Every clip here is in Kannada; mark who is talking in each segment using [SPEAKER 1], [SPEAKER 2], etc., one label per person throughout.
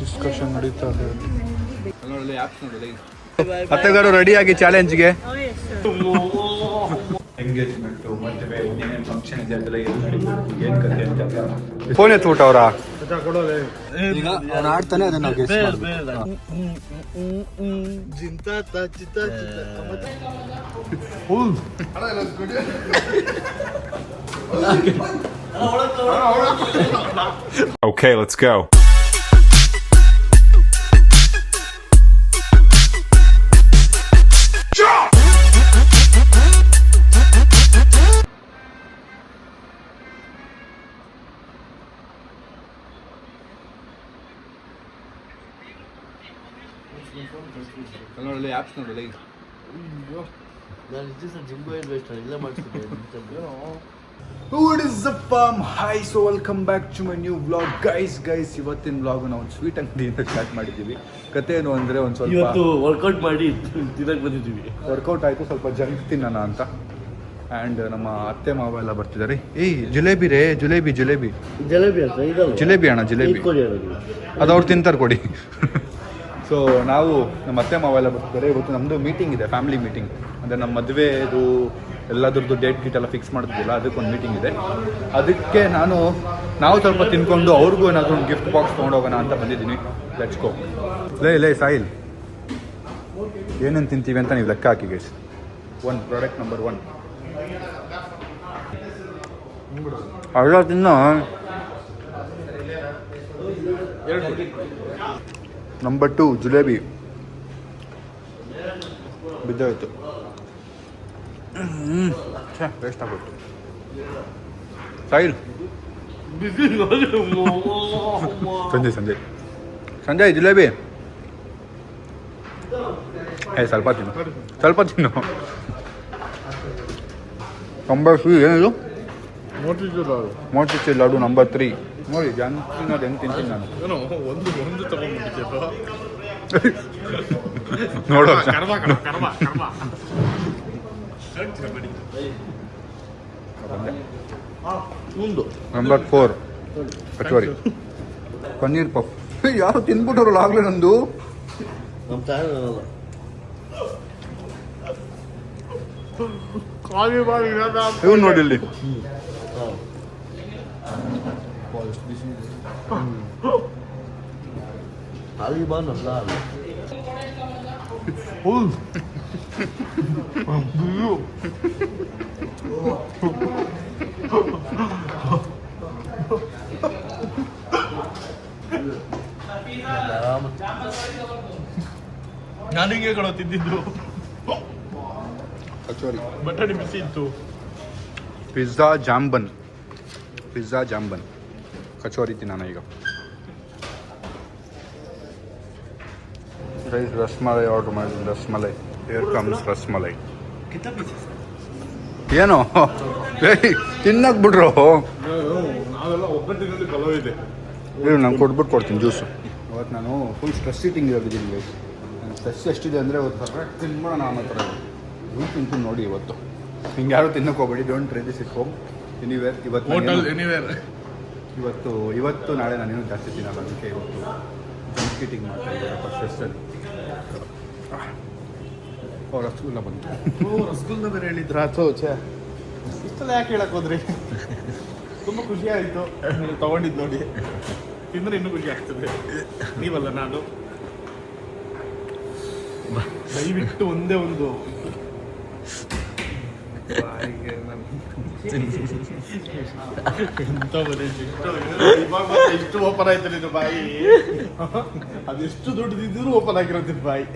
[SPEAKER 1] ಡಿಸ್ಕಷನ್ ನಡೀತಾ ಇದೆ. ಅತ್ತೆಗಾರು ರೆಡಿಯಾಗಿ ಚಾಲೆಂಜ್ಗೆ. ಎಂಗೇಜ್ಮೆಂಟ್ ಮದುವೆ ಏನೇನು ಫಂಕ್ಷನ್ ಇದೆ ಅದೆಲ್ಲ ಏನು ಕತೆ ಅಂತ ಫೋನ್ ಎತ್ಬಿಟ್ಟು ಅವರ ಈಗ ಅವ್ನು ಆಡ್ತಾನೆ ಅದನ್ನ ನಾವು ಗೆಸ್
[SPEAKER 2] Okay, let's go.
[SPEAKER 1] ನೋಡಲಿ ಆ್ಯಪ್ಸ್ ನೋಡಲಿ.
[SPEAKER 3] ನಾನು ಇಷ್ಟು ಜಿಮ್ ಗೋಯಿನ್ ವೇಸ್ಟ್ ಇಲ್ಲ ಮಾಡ್ತಿದ್ದೆ.
[SPEAKER 1] What is up fam? Hi, so welcome back to my new vlog. Guys, ಇವತ್ತಿನ ವ್ಲಾಗ್ ನಾವು ಒಂದು ಸ್ವೀಟ್ ಅಂಗಡಿಯಿಂದ ಸ್ಟಾರ್ಟ್ ಮಾಡಿದ್ದೀವಿ. ಕತೆ ಏನು ಅಂದರೆ ಒಂದು ಸ್ವಲ್ಪ
[SPEAKER 3] ಇವತ್ತು ವರ್ಕೌಟ್ ಮಾಡಿ ತಿನ್ನಕ್ಕೆ ಬಂದಿದ್ದೀವಿ.
[SPEAKER 1] ವರ್ಕೌಟ್ ಆಯಿತು, ಸ್ವಲ್ಪ ಜಂಕ್ ತಿನ್ನೋಣ ಅಂತ. ಆ್ಯಂಡ್ ನಮ್ಮ ಅತ್ತೆ ಮಾವ ಎಲ್ಲ ಬರ್ತಿದ್ದಾರೆ. ಏಯ್ ಜಿಲೇಬಿ ರೇ, ಜಿಲೇಬಿ
[SPEAKER 3] ಜಲೇಬಿ ಅಂತ ಇದಲ್ಲ,
[SPEAKER 1] ಜಿಲೇಬಿ ಅಣ್ಣ, ಜಿಲೇಬಿ ಅದು ಅವ್ರು ತಿಂತಾರೆ ಕೊಡಿ. ಸೊ ನಾವು ನಮ್ಮ ಅತ್ತೆ ಮಾವ ಎಲ್ಲ ಬರ್ತಿದ್ದಾರೆ. ಇವತ್ತು ನಮ್ಮದು ಮೀಟಿಂಗ್ ಇದೆ, ಫ್ಯಾಮಿಲಿ ಮೀಟಿಂಗ್. ಅಂದರೆ ನಮ್ಮ ಮದುವೆದು ಎಲ್ಲದ್ರದ್ದು ಡೇಟ್ ಗೀಟ್ ಎಲ್ಲ ಫಿಕ್ಸ್ ಮಾಡ್ತಿದ್ದಿಲ್ಲ, ಅದಕ್ಕೊಂದು ಮೀಟಿಂಗ್ ಇದೆ. ಅದಕ್ಕೆ ನಾವು ಸ್ವಲ್ಪ ತಿನ್ಕೊಂಡು ಅವ್ರಿಗೂ ಏನಾದರೂ ಒಂದು ಗಿಫ್ಟ್ ಬಾಕ್ಸ್ ತೊಗೊಂಡೋಗೋಣ ಅಂತ ಬಂದಿದ್ದೀನಿ. Let's go. ಲೇ ಸಾಯಿಲ್, ಏನೇನು ತಿಂತೀವಿ ಅಂತ ನೀವು ಲೆಕ್ಕ ಹಾಕಿ ಗೈಸ್. ಪ್ರಾಡಕ್ಟ್ ನಂಬರ್ 1 ಅಲ್ಲ ತಿನ್ನೋ. ನಂಬರ್ 2 ಜಿಲೇಬಿ ಬಿದ್ದೋಯ್ತು. ವೇಸ್ಟ್ ಆಗ್ಬಿಟ್ಟು. ಸಾಯಿಲ್ ಸಂಜಯ್ ಜಿಲೇಬಿ ಸ್ವಲ್ಪ ತಿನ್ನು. ನಂಬರ್ 3 ಏನಿದು? ಮೋತಿಚೂರ್ ಲಾಡು ನಂಬರ್ 3. ನೋಡಿ ತಿನ್ನೋದು ಹೆಂಗೆ ತಿಂತೀನಿ ನಾನು. ನೋಡೋ ನಂಬರ್ 4 ಕಚೋರಿ ಪನ್ನೀರ್ ಪಫ್. ಯಾರು ತಿನ್ಬಿಟ್ಟವ್ರಲ್ಲ ಆಗ್ಲೇ ನಂದು. ಇವ್ ನೋಡಿ ಇಲ್ಲಿ
[SPEAKER 3] ನಾನು ಹಿಂಗೆ ಕಡೆ ತಿಂದಿದ್ದು.
[SPEAKER 1] ಕಚೋರಿ,
[SPEAKER 3] ಬಟಾಣಿ ಬಿಸಿ ಇತ್ತು.
[SPEAKER 1] ಪಿಜ್ಜಾ ಜಾಂಬನ್, ಕಚೋರಿ ತಿನ್ನೋಣ ಈಗ. ರೈಸ್ ರಸ್ಮಲೈ ಆರ್ಡರ್ ಮಾಡಿದ್ದೀನಿ. Rasmalai, here comes rasmalai. ಏನೋ ತಿನ್ನಕ್ ಬಿಡ್ರು. ನಾನು ಕೊಡ್ತೀನಿ ಜ್ಯೂಸು. ಅವತ್ತು ನಾನು ಫುಲ್ ಸ್ಟ್ರೆಸ್ ಈಟಿಂಗ್ ಇರೋದಿದ್ದೀನಿ. ಸ್ಟ್ರೆಸ್ ಎಷ್ಟಿದೆ ಅಂದರೆ ಇವತ್ತು ಕರೆಕ್ಟ್ ತಿನ್ಬೋಣ ನಾನು ಹತ್ರ ತಿಂತೀನಿ ನೋಡಿ. ಇವತ್ತು ಹಿಂಗೆ ಯಾರು ತಿನ್ನಕ್ಕೆ ಹೋಗ್ಬೇಡಿ. Don't try this it home anywhere. ಇವತ್ತು ನಾಳೆ ನಾನೇನು ಜಾಸ್ತಿ ತಿನ್ನಲ್ಲ. ಅದಕ್ಕೆ ಇವತ್ತು ಜಂಕ್ ಈಟಿಂಗ್ ಮಾಡ್ತಾ ಇದ್ದಾರೆ ಸ್ಟ್ರೆಸ್ಸಲ್ಲಿ. ರಸಗುಲ್ಲ ಬಂತು.
[SPEAKER 3] ರಸಗುಲ್ಲ ಬೇರೆ ಹೇಳಿದ್ರ. ಇಷ್ಟೆಲ್ಲ ಯಾಕೆ ಹೇಳಕ್ ಹೋದ್ರಿ? ತುಂಬ ಖುಷಿ ಆಯಿತು ತಗೊಂಡಿದ್ದು ನೋಡಿ. ತಿಂದರೆ ಇನ್ನೂ ಖುಷಿ ಆಗ್ತದೆ. ನೀವಲ್ಲ ನಾನು. ದಯವಿಟ್ಟು ಒಂದೇ ಒಂದು ಇಷ್ಟು ಓಪನ್ ಆಯ್ತು ನಿನ್ನ ಬಾಯಿ. ಅದೆಷ್ಟು ದೊಡ್ಡದಿದ್ರು ಓಪನ್ ಆಗಿರೋದು ಬಾಯಿ.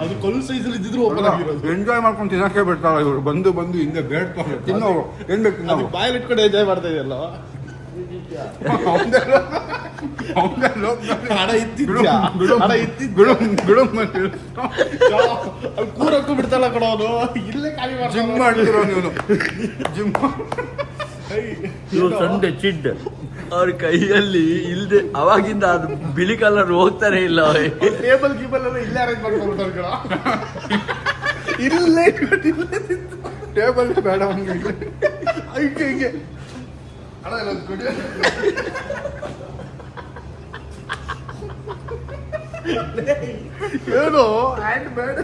[SPEAKER 3] ಅದು ಕಲ್ಲು ಸೈಜಲ್ಲಿ ಇದ್ದಿದ್ರು ಓಪನ್ ಆಗಿರೋದು.
[SPEAKER 1] ಎಂಜಾಯ್ ಮಾಡ್ಕೊಂಡು ತಿನ್ನಕ್ಕೆ ಬಿಡ್ತಾವ ಇವರು. ಬಂದು ಹಿಂಗೆ ಬೇಡ್ತಾರೆ ತಿನ್ನೋ. ಏನ್ ಬೇಕು ನಾವು
[SPEAKER 3] ಬಾಯಲ್ಲಿ ಇಟ್ಕೊಂಡು ಎಂಜಾಯ್ ಮಾಡ್ತಾ ಇದೆಯಲ್ಲ. ಹಣ ಕೂರಕ್ಕೂ ಬಿಡ್ತಲ್ಲ ಕಣ ಅವನು. ಇಲ್ಲೇ ಖಾಲಿ
[SPEAKER 1] ಜಿಮ್ ಮಾಡ್ತಿರೋ ನೀವು. ಜಿಮ್
[SPEAKER 3] ಸಂಡೆ ಚಿಡ್
[SPEAKER 4] ಅವ್ರ ಕೈಯಲ್ಲಿ ಇಲ್ದೆ ಅವಾಗಿಂದ ಅದು ಬಿಳಿ ಕಲರ್ ಹೋಗ್ತಾನೆ ಇಲ್ಲ.
[SPEAKER 3] ಟೇಬಲ್ ಗೀಬಲ್ ಎಲ್ಲ ಇಲ್ಲೇ ಅರೇಂಜ್ ಮಾಡ್ಕೊಂಡ್ಬಿಟ್ಟಾರ ಕಣ. ಇಲ್ಲೇ
[SPEAKER 1] ಟೇಬಲ್ ಬೇಡ ಹಂಗೆ
[SPEAKER 3] ಹಿಂಗೆ
[SPEAKER 1] ಅಣ್ಣ ಎಲ್ಲ
[SPEAKER 3] ಏನು ಹ್ಯಾಂಡ್ ಬೇಡ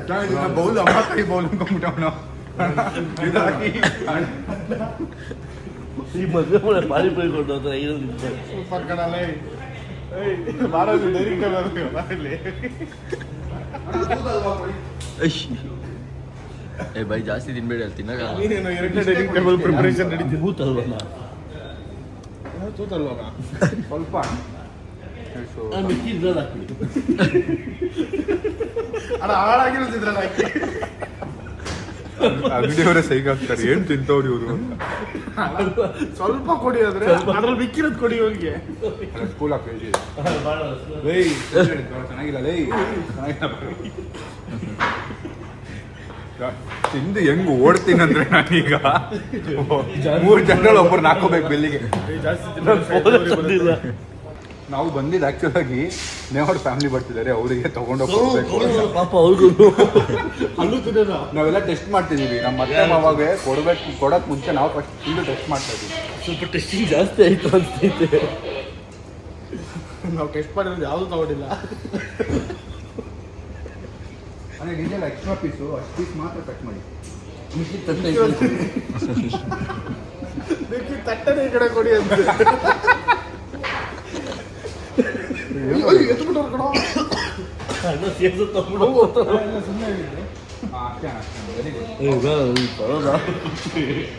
[SPEAKER 1] ಬೌಲ್ ಅಮ್ಮ ಕೈ ಬೌಲ್ ಅನ್ಕೊಂಡ್ಬಿಟ್ಟವನು ಇದಾಕಿ
[SPEAKER 4] ಈ ಮದುವೆ ಪಾನಿಪುರಿ ಕೊಟ್ಟು ಹೋದ್ರೆ
[SPEAKER 3] ಸೂಪರ್ ಕಣಲೇ ಮಾಡೋದು ಡೈರೆಕ್ಟ್ ಇಲ್ಲಿ
[SPEAKER 4] ಏ ಬೈ ಜಾಸ್ತಿ ತಿನ್ಬೇಡಿ ಅಲ್ಲಿ ತಿನ್ನಕ್ಕಾಗಲ್ಲ.
[SPEAKER 3] ನೀನೇನು ಎರಡನೇ ಡೈನಿಂಗ್ ಟೇಬಲ್ ಪ್ರಿಪರೇಷನ್ ನಡೀತಿದ್ದು
[SPEAKER 4] ಭೂತಲ್ವಲ್ಲ
[SPEAKER 3] ತೂತಲ್ವಾಗ
[SPEAKER 1] ಸ್ವಲ್ಪ
[SPEAKER 4] ಮಿಕ್ಕಿ ಇದ್ರಲ್ಲಿ ಹಾಕ್ಬಿಡಿ.
[SPEAKER 3] ಅಣ್ಣ ಹಾಳಾಗಿರೋದಿದ್ರಲ್ಲ ಹಾಕಿ
[SPEAKER 1] ಅಂಗಡಿಯವರೇ ಸೈಗಾಗ್ತಾರೆ ಏನ್ ತಿಂತವ್ರು ಇವರು
[SPEAKER 3] ಸ್ವಲ್ಪ ಕೊಡಿ ಆದ್ರೆ ಅದ್ರಲ್ಲಿ ಮಿಕ್ಕಿರೋದು ಕೊಡಿ ಹೋಗಿ
[SPEAKER 1] ಸ್ಕೂಲ್ ಹಾಕಿ ಲೈ ಚೆನ್ನಾಗಿಲ್ಲ ಲೈ ಚೆನ್ನಾಗಿಲ್ಲ ತಿಂದು ಹೆಂಗ್ ಓಡ್ತೀನಂದ್ರೆ ನಾನೀಗ 3 ಜನರಲ್ಲಿ ಒಬ್ಬರು ಹಾಕೋಬೇಕು ಬೆಲ್ಲಿಗೆ. ನಾವು ಬಂದಿದ್ದು ಆಕ್ಚುಲ್ ಆಗಿ ನೇವರ್ ಫ್ಯಾಮಿಲಿ ಬರ್ತಿದ್ದಾರೆ, ಅವರಿಗೆ ತಗೊಂಡೋಗ್ಬೇಕು.
[SPEAKER 4] ಪಾಪ ಅವ್ರಿಗೂ
[SPEAKER 3] ಅಲ್ಲೂ ತಿನ್ನೋದ
[SPEAKER 1] ನಾವೆಲ್ಲ ಟೆಸ್ಟ್ ಮಾಡ್ತಿದೀವಿ. ನಮ್ಮ ಮತ್ತೆ ಮಾವಾಗೆ ಕೊಡೋಕ್ ಮುಂಚೆ ನಾವು ಫಸ್ಟ್ ತಿಂದು ಟೆಸ್ಟ್ ಮಾಡ್ತಾ ಇದೀವಿ.
[SPEAKER 4] ಸ್ವಲ್ಪ ಟೆಸ್ಟಿಂಗ್ ಜಾಸ್ತಿ ಆಯ್ತು ಅನ್ಸ್ತೈತೆ.
[SPEAKER 3] ನಾವು ಟೆಸ್ಟ್ ಮಾಡಿರೋದು ಯಾವುದು ತಗೊಂಡಿಲ್ಲ.
[SPEAKER 1] ಅಂದರೆ ಡೀಸೆಲ್ ಎಕ್ಸ್ಟ್ರಾ ಪೀಸು ಅಷ್ಟು ಪೀಸ್ ಮಾತ್ರ ಕಟ್ ಮಾಡಿ
[SPEAKER 4] ಮಿಕ್ಕಿ ತಂದೆ
[SPEAKER 3] ಮಿಕ್ಕಿ ತಟ್ಟನೆ ಈ ಕಡೆ ಕೊಡಿ ಅಂತ ಎತ್ಬಿಟ್ಟು ಕಣ
[SPEAKER 4] ಅಣ್ಣ ಸೇರ್ಸು ತಗೊಂಡು
[SPEAKER 3] ಸುಮ್ಮನೆ ಹೇಳಿದ್ರು.
[SPEAKER 1] ಅಷ್ಟೇ ವೆರಿ ಗುಡ್.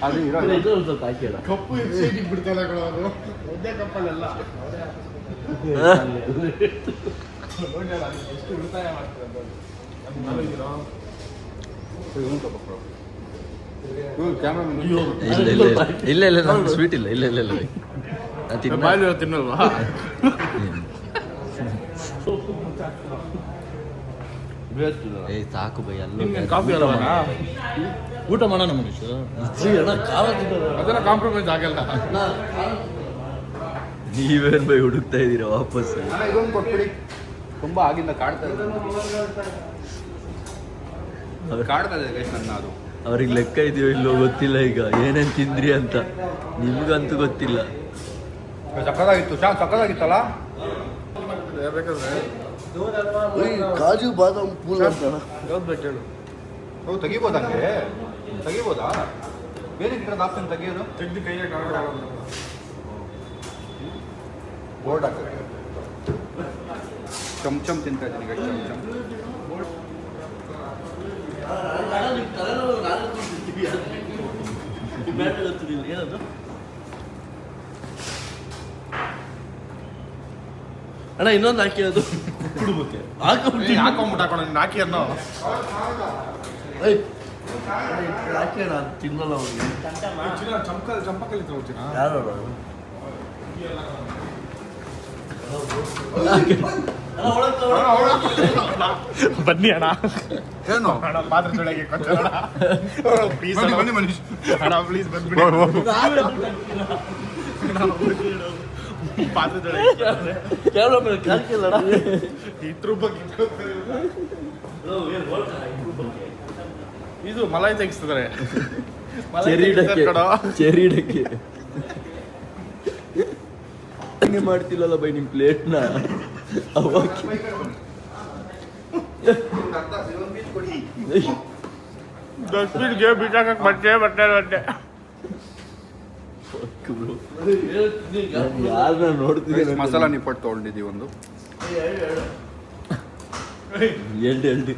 [SPEAKER 1] ಅದು ಇರೋ
[SPEAKER 4] ಸ್ವಲ್ಪ ಹಾಕಿಲ್ಲ.
[SPEAKER 3] ಕಪ್ಪು ಎಕ್ಸೈಟಿಗೆ ಬಿಡ್ತಲ್ಲ ಕಣ ಅದು ಒಂದೇ ಕಪ್ಪಲ್ಲೆಲ್ಲ ನೋಡ್ಯಲ್ಲ ಎಷ್ಟು ಉಳಿತಾಯ ಮಾಡ್ತಾರೆ
[SPEAKER 4] ಇಲ್ಲ ಇಲ್ಲ ನಾನು ಸ್ವೀಟ್ ಇಲ್ಲ ಇಲ್ಲ ಇಲ್ಲ ಇಲ್ಲ ನಾನು ತಿನ್ನ
[SPEAKER 3] ಬಾಯಲ್ಲಿ ತಿನ್ನಲ್ವಾ
[SPEAKER 4] ಏ ಸಾಕು ಬೈ
[SPEAKER 3] ನಿಮ್ಗೆ
[SPEAKER 4] ಅಲ್ಲ
[SPEAKER 3] ಕಾಫಿ ಅಲ್ವಾ
[SPEAKER 4] ಊಟ ಮಾಡೋಣ ಮನುಷ್ಯ ಖಾರ
[SPEAKER 3] ಅದನ್ನ ಕಾಂಪ್ರಮೈಸ್ ಆಗಲ್ಲ.
[SPEAKER 4] ನೀವೇನ್ ಬೈ ಹುಡುಕ್ತಾ ಇದ್ದೀರಾ ವಾಪಸ್?
[SPEAKER 1] ಇದೊಂದು ಕೊಟ್ಬಿಡಿ. ತುಂಬ ಆಗಿಂದ ಕಾಡ್ತಾ ಇದೆ ಕಾಡ್ತಾ ಇದೆ ಗೈಸ್ ನನ್ನ. ಅದು
[SPEAKER 4] ಅವ್ರಿಗೆ ಲೆಕ್ಕ ಇದೆಯೋ ಇಲ್ಲೋ ಗೊತ್ತಿಲ್ಲ ಈಗ ಏನೇನು ತಿಂದ್ರಿ ಅಂತ. ನಿಮ್ಗಂತೂ ಗೊತ್ತಿಲ್ಲ.
[SPEAKER 1] ಸಕ್ಕದಾಗಿತ್ತು ಸಕ್ಕದಾಗಿತ್ತಲ್ಲ.
[SPEAKER 3] ಬೇಕಾದ್ರೆ
[SPEAKER 4] ಕಾಜು ಬಾದಾಮ್ ಪೂಲ್ ಅಂತ
[SPEAKER 3] ಯಾವ್ದು ಬೇಕು ಹೇಳು.
[SPEAKER 1] ಹೌದು ತೆಗಿಬೋದಾ ಹಂಗೆ ತೆಗಿಬೋದಾ? ಬೇರೆ ಗಿಡದ ಆಪ್ಷನ್ ತೆಗಿಯೋದು
[SPEAKER 3] ತೆಗ್ದು ಕೈಯಾಗ
[SPEAKER 1] ಬೋರ್ಡ್ ಆಗ್ತದೆ. ಚಮ್ ತಿಂತಾ ಇದ್ದೀನಿ ಈಗ ಚಮ್
[SPEAKER 4] ಏನದು ಅಣ್ಣ ಇನ್ನೊಂದು ಹಾಕಿ ಅದು ಕುಡುಬಕ್ಕೆ
[SPEAKER 3] ಹಾಕೊಂಬಿಟ್ಟು ಹಾಕೋಣ ನೀನು ಹಾಕಿ ಅನ್ನೋ
[SPEAKER 4] ಹಾಕಿ ಅಣ್ಣ ತಿನ್ನಲ್ಲ ಅವ್ರಿಗೆ.
[SPEAKER 3] ಚಂಪಕಲ್ಲಿ ತಗೋತೀನ
[SPEAKER 4] ಯಾರು
[SPEAKER 3] ಬನ್ನಿ ಅಣ್ಣ
[SPEAKER 1] ಏನು
[SPEAKER 3] ಅಣ್ಣ ಪಾತ್ರೆ ತೊಳೆಗೆ ಪ್ಲೀಸ್
[SPEAKER 1] ಬನ್ನಿ ಮನೀಶ್
[SPEAKER 3] ಅಣ್ಣ ಪ್ಲೀಸ್ ಬಂದ್ಬಿಡಿ ಪಾತ್ರೆ ತೊಳೆಗೆ
[SPEAKER 4] ಕೇವಲ ಮೇಲೆ ಕಾಲ್ಕಿಲ್ಲಣ್ಣ.
[SPEAKER 3] ಇಟ್ರು ಬಗ್ಗೆ ಇದು ಮಲಾಯಿ ತೆಗಿಸ್ತಿದ್ದಾರೆ.
[SPEAKER 4] ಚೆರಿ ಡಕ್ಕೆ ಹಿಂಗೆ ಮಾಡ್ತಿಲ್ಲಲ್ಲ ಬೈ ನಿಮ್ಮ ಪ್ಲೇಟ್ನ ಅವಾಗ
[SPEAKER 3] ಡಸ್ಟ್ಬಿನ್ಗೆ ಬಿಸಾಕಕ್ಕೆ ಬಟ್ಟೆ
[SPEAKER 4] ಯಾರನ್ನ ನೋಡ್ತಿದ್ದೀನಿ
[SPEAKER 1] ಮಸಾಲ ನಿಪ್ಪಟ್ಟು ತೊಗೊಂಡಿದ್ದೀವಿ ಒಂದು.
[SPEAKER 4] ಎರಡು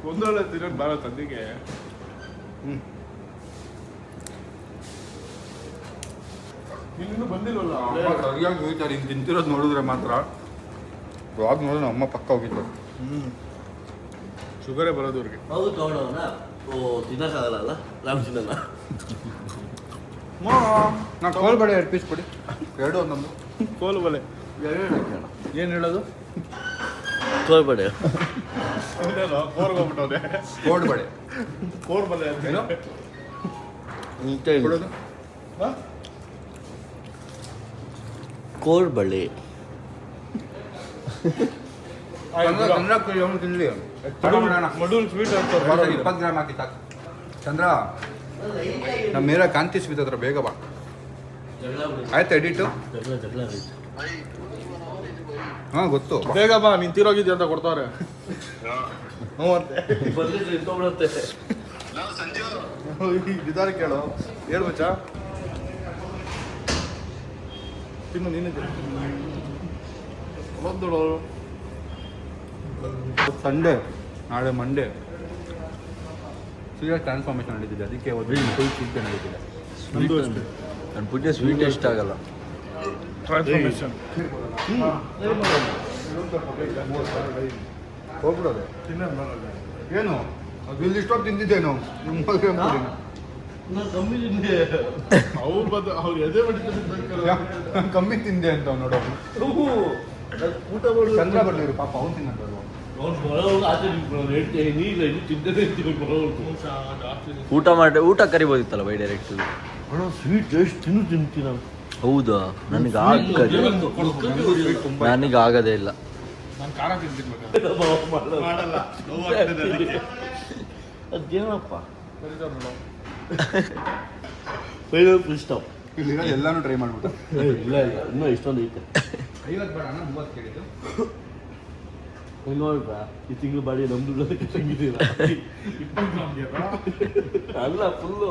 [SPEAKER 3] ಒಂದೊಳ್ಳೆ ತಿನ್ನೋದು ಬಾರ ತಂದಿಗೆ ಇನ್ನೂ ಬಂದಿಲ್ವಲ್ಲ.
[SPEAKER 1] ಸರಿಯಾಗಿ ಹೋಗ್ತಾರೆ ಹಿಂಗೆ ತಿಂತಿರೋದು ನೋಡಿದ್ರೆ ಮಾತ್ರ. ಬ್ಲಾಗ್ ನೋಡಿದ್ರೆ ನಮ್ಮ ಪಕ್ಕ ಹೋಗಿತ್ತು.
[SPEAKER 3] ಶುಗರೇ ಬರೋದು ಅವ್ರಿಗೆ.
[SPEAKER 4] ಹೌದು ತಗೊಂಡವನ ಓ ತಿನ್ನಕ್ಕಾಗಲ್ಲ ಅಲ್ಲ ನಾನು ತಿನ್ನಲ್ಲ.
[SPEAKER 1] ನಾನು ಕೋಲ್ಬಡೆ 2 ಪೀಸ್ ಕೊಡಿ. 2 ಒಂದೊಂದು
[SPEAKER 3] ಕೋಲು ಬಲೆ ಏನು ಹೇಳೋದು
[SPEAKER 4] ಕೋಲ್ಬಡೆ
[SPEAKER 3] ಕೋರ್ಗೋಗ್ಬಿಟ್ಟವ್ರೆ
[SPEAKER 1] ಕೋಲ್ಬಡೆ
[SPEAKER 3] ಕೋರ್ ಬಲೆ
[SPEAKER 1] ಏನು ಕೊಡೋದು
[SPEAKER 4] ಕೋಲ್ಬಳೆ
[SPEAKER 1] ಚಂದ್ರ ಅವನು ತಿನ್ನಲಿ
[SPEAKER 3] ಮಡೂಲ್ ಸ್ವೀಟ್
[SPEAKER 1] 20 ಗ್ರಾಮ್ ಹಾಕಿ ಸಾಕು. ಚಂದ್ರ ನಮ್ಮ ಮೇರ ಕಾಂತಿ ಸ್ವೀಟ್ ಹತ್ರ ಬೇಗ ಬಾ. ಆಯ್ತು ಎಡಿಟು
[SPEAKER 4] ಜಗಳ
[SPEAKER 1] ಹಾಂ ಗೊತ್ತು.
[SPEAKER 3] ಬೇಗ ಬಾ, ನೀನ್ ತೀರೋಗಿದ್ಯಾ ಅಂತ ಕೊಡ್ತಾವ್ರೆ. ಹ್ಞೂ ಅಂತೆ.
[SPEAKER 4] ಬಂದಿದ್ರೆ ಇಟ್ಕೊಂಡ್ಬಿಡುತ್ತೆ.
[SPEAKER 3] ವಿಧಾನ ಕೇಳು. ಹೇಳು ಮಚ್ಚ. ತಿನ್ನು ನೀನು. ಒಂದೋಳು
[SPEAKER 1] ಸಂಡೇ, ನಾಳೆ ಮಂಡೇ ಸೀರಿಯಸ್ ಟ್ರಾನ್ಸ್ಫಾರ್ಮೇಷನ್ ನಡೀತಿದೆ. ಅದಕ್ಕೆ ಫುಲ್ ಸ್ವೀಟ್ ನಡೀತಿದೆ.
[SPEAKER 4] ನನ್ನ ಪೂಜೆ ಸ್ವೀಟ್ ಇಷ್ಟ ಆಗಲ್ಲ.
[SPEAKER 3] ಟ್ರಾನ್ಸ್ಫಾರ್ಮೇಷನ್
[SPEAKER 1] ಹೋಗ್ಬಿಡೋದೆ ಏನು ಅದು ಇಲ್ಲಿ ಇಷ್ಟೊತ್ತು ತಿಂದಿದ್ದೇನು ನಿಮ್ಮ
[SPEAKER 3] ಕಮ್ಮಿ ತಿಂದೆ. ಅವ್ರು ಎದೆ ಬಡಿತಾರೆ.
[SPEAKER 1] ಕಮ್ಮಿ ತಿಂದೆ ಅಂತ ನೋಡೋ
[SPEAKER 3] ಊಟ ಮಾಡಿ
[SPEAKER 1] ಚಂದ್ರ ಬರ್ಲಿರು ಪಾಪ ಅವ್ನು ತಿನ್ನೋದು.
[SPEAKER 4] ಊಟ ಕರಿಬೋದಿತ್ತಲ್ಲ ಬೈ ಡೈರೆಕ್ಟ್.
[SPEAKER 3] ಸ್ವೀಟ್ ಎಷ್ಟು ತಿಂತೀನಿ ನಾನು.
[SPEAKER 4] ಹೌದಾ? ನನಗೆ ಆಗದೇ ಇಲ್ಲ.
[SPEAKER 3] ನಾನು ಖಾರ ತಿಂತೀನಿ ಮಾಡಲ್ಲ. ಅದೇನಪ್ಪ ಇಷ್ಟ.
[SPEAKER 1] ಇಲ್ಲಿ ಎಲ್ಲಾನು ಟ್ರೈ ಮಾಡ್ಬಿಟ್ಟು
[SPEAKER 3] ಇಲ್ಲ ಇನ್ನೂ ಇಷ್ಟೊಂದು ಐತೆ.
[SPEAKER 1] 50 ಬೇಡ 30 ಕೇಳಿದ್ದು.
[SPEAKER 3] ನೋಡ್ರ ಈ ತಿಂಗಳು ಬಾಡಿ ನಮ್ದು ತಂಗಿದ್ದೀರ ಅಲ್ಲ ಫುಲ್ಲು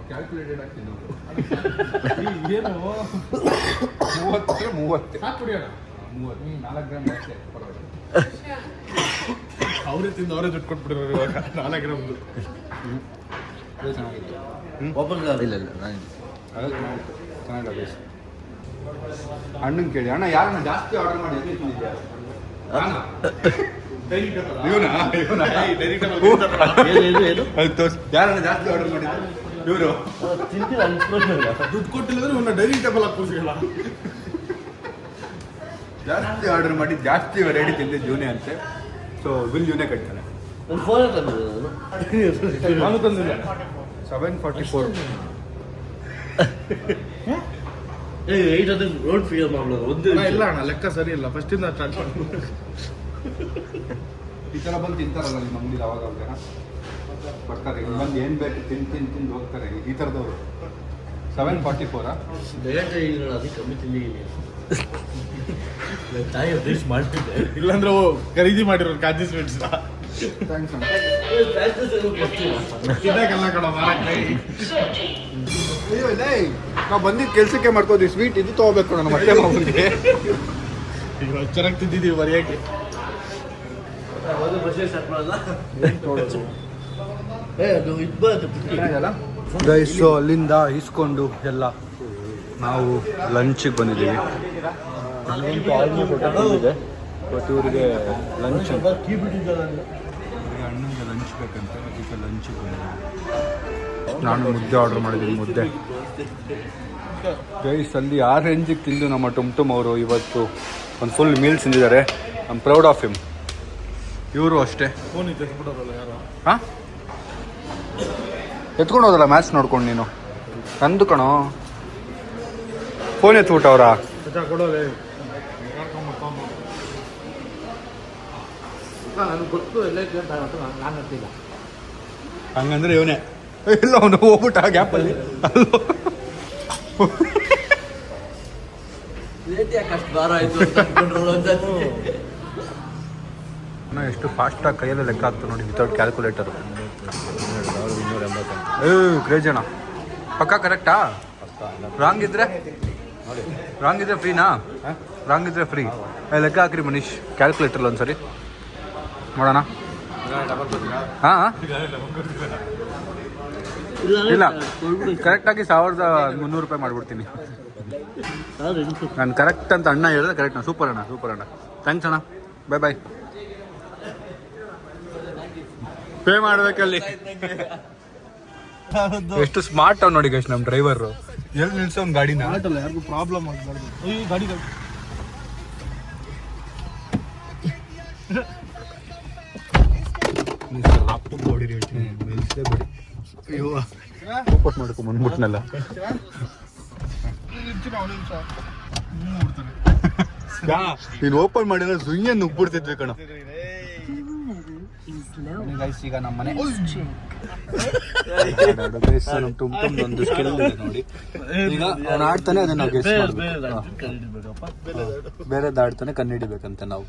[SPEAKER 1] ಕ್ಯಾಲ್ಕುಲೇಟೆಡ್ ಆಗಿ ತಿನ್ನೋದು.
[SPEAKER 3] ಏನು
[SPEAKER 1] 30 ಸಾಕು ಕುಡಿಯೋಣ. 4 ಗ್ರಾಮ್ ಅಷ್ಟೇ ಪರವಾಗಿಲ್ಲ.
[SPEAKER 3] ಅವರೇ ತಿಂದು ಅವರೇ ದುಡ್ಡು ಕೊಟ್ಬಿಟ್ಟಿರೋರು ಇವಾಗ 4 ಗ್ರಾಮ್ದು.
[SPEAKER 1] ಅದು ಚೆನ್ನಾಗಿತ್ತು.
[SPEAKER 4] ಇಲ್ಲ ನಾನು
[SPEAKER 1] ಚೆನ್ನಾಗಿದೆ. ಅಣ್ಣನ ಕೇಳಿ, ಅಣ್ಣ ಯಾರನ್ನ ಜಾಸ್ತಿ ಆರ್ಡರ್ ಮಾಡಿ ಎಲ್ಲಿ ತಿಂದಿದ್ಯಾ? ಯಾರನ್ನ ಜಾಸ್ತಿ ಆರ್ಡರ್ ಮಾಡಿದ್ರು ಇವರು.
[SPEAKER 3] ದುಡ್ಡು ಕೊಟ್ಟಿಲ್ಲ ಅಂದ್ರೆ ಡೈನಿಂಗ್ ಟೇಬಲ್ ಹಾಕೋಸಿಲ್ಲ.
[SPEAKER 1] ಜಾಸ್ತಿ ಆರ್ಡರ್ ಮಾಡಿ ಜಾಸ್ತಿ ವೆರೈಟಿ ತಿಂದಿದ್ದು ಇವನೇ ಅಂತೆ. ಸೊ ಬಿಲ್ ಇವನೇ ಕಟ್ತಾನೆ.
[SPEAKER 3] ನಾನು ತಂದಿಲ್ಲ.
[SPEAKER 1] 744.
[SPEAKER 4] ರೋಡ್ ಫಿಗರ್ ಮಾಡೋದು
[SPEAKER 3] ಇಲ್ಲ ಅಣ್ಣ, ಲೆಕ್ಕ ಸರಿ ಇಲ್ಲ. ಫಸ್ಟಿಂದ ಸ್ಟಾರ್ಟ್ ಮಾಡಿ.
[SPEAKER 1] ಈ ಥರ ಬಂದು ತಿಂತಾರಲ್ಲ ನಿಮ್ಮ ಅಂಗಡಿಲಿ ಅವಾಗ ಜನ ಬರ್ತಾರೆ. ಬಂದು ಏನು ಬೇಕು ತಿಂದು ಹೋಗ್ತಾರೆ ಈ ಥರದವರು. 744
[SPEAKER 4] ಅದಕ್ಕೆ ಕಮ್ಮಿ ತಿಂದಿದ್ದೀನಿ. ತಾಯಿ ಟೇಸ್ಟ್ ಮಾಡ್ತಿದ್ದೆ.
[SPEAKER 3] ಇಲ್ಲಾಂದ್ರೆ ಖರೀದಿ ಮಾಡಿರೋರು ಕಾಜಿ ಸ್ವೀಟ್ಸ್
[SPEAKER 1] ಥ್ಯಾಂಕ್ಸ್ ಅಣ್ಣ.
[SPEAKER 3] ತಿನ್ನಕ್ಕೆಲ್ಲ ಕಣ ಮಾರಕ್ಕೆ.
[SPEAKER 1] ಅಯ್ಯೋ ಇದೇ ನಾವು ಬಂದಿದ್ದು ಕೆಲಸಕ್ಕೆ ಮಾಡ್ಕೋದ್ವಿ. ಸ್ವೀಟ್ ಇದು ತೊಗೋಬೇಕು ನಾನು ಮತ್ತೆ ಮಗುಗೆ.
[SPEAKER 3] ಈಗ ಚೆನ್ನಾಗಿ ತಿಂದಿದ್ದೀವಿ ಬರೆಯೋಕ್ಕೆ.
[SPEAKER 1] ಗೈಸು ಅಲ್ಲಿಂದ ಈಸ್ಕೊಂಡು ಎಲ್ಲ ನಾವು ಲಂಚಿಗೆ ಬಂದಿದ್ದೀವಿ. ಬಟ್ ಇವರಿಗೆ ಲಂಚ್ ಅಣ್ಣಂಗೆ ಲಂಚ್ ಬೇಕಂತ ಅದಕ್ಕೆ ಲಂಚಿಗೆ ಬಂದಿದ್ದೀವಿ. ನಾನು ಮುದ್ದೆ ಆರ್ಡರ್ ಮಾಡಿದ್ದೀನಿ. ಮುದ್ದೆ ಗೈಸ್ ಅಲ್ಲಿ ಆ ರೇಂಜಿಗೆ ತಿಂದು ನಮ್ಮ ಟುಮ್ ಅವರು ಇವತ್ತು ಒಂದು ಫುಲ್ ಮೀಲ್ ತಿಂದಿದ್ದಾರೆ. I am proud of him. ಇವರು ಅಷ್ಟೇ.
[SPEAKER 3] ಫೋನ್ ಇದೆ ಬಿಡೋರಲ್ಲ ಯಾರು.
[SPEAKER 1] ಹಾಂ ಎತ್ಕೊಂಡು ಹೋದಲ್ಲ ಮ್ಯಾಚ್ ನೋಡ್ಕೊಂಡು ನೀನು. ನಂದು ಕಣೋ ಫೋನ್ ಎತ್ಬಿಟ್ಟವ್ರಾ?
[SPEAKER 3] ಕೊಡೋಲೆ ನನಗೆ ಗೊತ್ತು ಎಲ್ಲ ನಾನು ಗೊತ್ತಿಲ್ಲ.
[SPEAKER 1] ಹಂಗಂದ್ರೆ ಇವನೇ ಇಲ್ಲ ಅವನು ಹೋಗ್ಬಿಟ್ಟ ಗ್ಯಾಪಲ್ಲಿ. ಎಷ್ಟು ಫಾಸ್ಟಾಗಿ ಕೈಯಲ್ಲೇ ಲೆಕ್ಕ ಆಗ್ತದೆ ನೋಡಿ ವಿತೌಟ್ ಕ್ಯಾಲ್ಕುಲೇಟರು. 280 ಕ್ರೇಜ್ ಅಣ್ಣ. ಪಕ್ಕ ಕರೆಕ್ಟಾ? ರಾಂಗ್ ಇದ್ರೆ ಫ್ರೀನಾ? ರಾಂಗ್ ಇದ್ರೆ ಫ್ರೀ. ಲೆಕ್ಕ ಹಾಕ್ರಿ ಮನೀಶ್ ಕ್ಯಾಲ್ಕುಲೇಟರ್ಲಿ ಒಂದ್ಸರಿ ನೋಡೋಣ. ಹಾಂ ಇಲ್ಲ ಕರೆಕ್ಟಾಗಿ 1300 ರೂಪಾಯಿ ಮಾಡಿಬಿಡ್ತೀನಿ ನಾನು. ಕರೆಕ್ಟ್ ಅಂತ ಅಣ್ಣ ಹೇಳಿದ್ರೆ ಕರೆಕ್ಟ್. ಸೂಪರ್ ಅಣ್ಣ ಥ್ಯಾಂಕ್ಸ್ ಅಣ್ಣ. ಬಾಯ್. ಪೇ ಮಾಡ್ಬೇಕಲ್ಲಿ. ಎಷ್ಟು ಸ್ಮಾರ್ಟ್ ಅವ್ನು ನೋಡಿ ಗೈಸ್ ನಮ್ಮ ಡ್ರೈವರು. ಎಲ್ಲಿ ನಿಲ್ಸೋನ್ ಗಾಡಿನ
[SPEAKER 3] ಆಟಲ್ಲ ಯಾರಿಗೂ ಪ್ರಾಬ್ಲಮ್ ಆಗಬಾರ್ದು. ಈ ಗಾಡಿ
[SPEAKER 1] ಹೊಡಿರಿ ಹೇಳ್ತೀನಿ ನಿಲ್ಸೇ ಬಿಡಿ. ಅಯ್ಯೋ ವಾಪಸ್ ಮಾಡ್ಕೊಂಡ್ ಬಂದ್ಬಿಟ್ನಲ್ಲ. ನೀನು ಓಪನ್ ಮಾಡಿದ್ರೆ ಸುಯ್ಯ ನುಗ್ಬಿಡ್ತಿದ್ವಿ ಕಣ. ಈಗ ನಮ್ಮ ಮನೆ ತುಂಬ ಒಂದು ಸ್ಕಿಲ್ ಇದೆ ನೋಡಿ. ಈಗ ಅವ್ನು ಆಡ್ತಾನೆ ಅದನ್ನ ನಾವು ಗೆಸ್ ಬೇರೆದು ಆಡ್ತಾನೆ ಕಂಡುಹಿಡಿಬೇಕಂತೆ ನಾವು.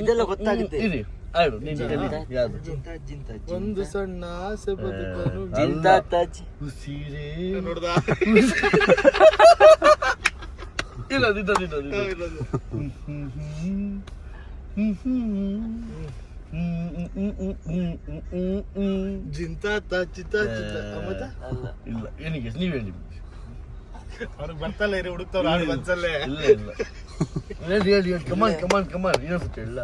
[SPEAKER 4] ಇದೆಲ್ಲ ಗೊತ್ತಾಗುತ್ತೆ.
[SPEAKER 3] ಒಂದು ಸಣ್ಣ ಆಸೆ ಬದುಕಲು ಉಸಿರೇ ನೋಡ್ದಾ? ಇಲ್ಲ ಜಿಂತ ಚಿತ್ತ ಇಲ್ಲ ಏನಿಗೆ ನೀವ್ ಹೇಳಿ. ಅವ್ರಿಗೆ ಬರ್ತಲ್ಲ ಇರಿ ಹುಡುಕ್ತವ್ರು ಆಡು ಬನ್ಸಲ್ಲೇ. ಇಲ್ಲ ಹೇಳಿ ಕಮಾನ್ ಇನ್ನೊಂದ್ಸತಿ ಇಲ್ಲ.